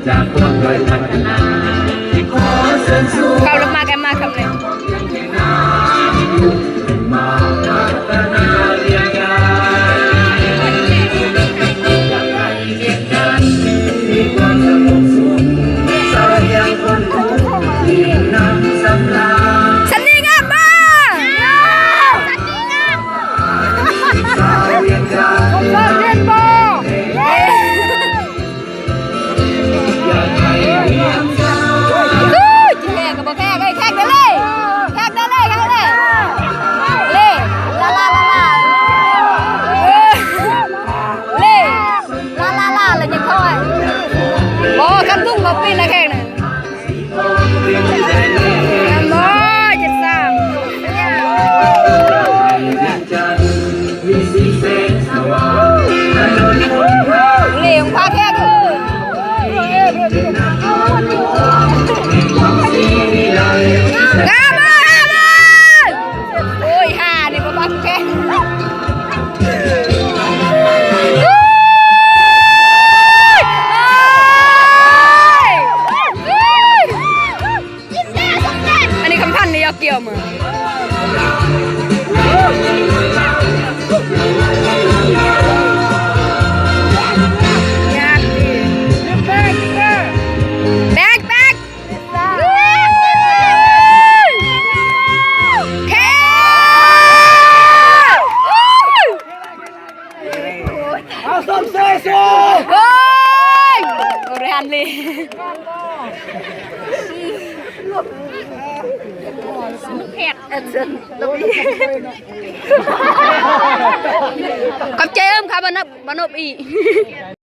จากความโดยพัฒนาขอเชิญชวน เข้าลงมากันมาครับเลยมาพัฒนาเรียนการจากไทยเรียนการมีความสงบสุขสร้างยังคนทุกข์ที่นำสำราญ สันนี่งามมาก สาวเรียนการ เรียนโบแขกกับแขกไอ้แขกได้เลยแขกได้เลยแขกได้เลยเล่ลาลาลาลาเล่ลาลาลาเลยยังเข้าไอ้โอ้คำทุ่งกับปีนละแขกน่ะโอ้จะสร้างเลี้ยงพาแขกงามมากโอ้ยห่านี่ก็บักแค่อันนี้คำพันนี่ยกเกี่ยวมือขอบใจค่ะบานบอี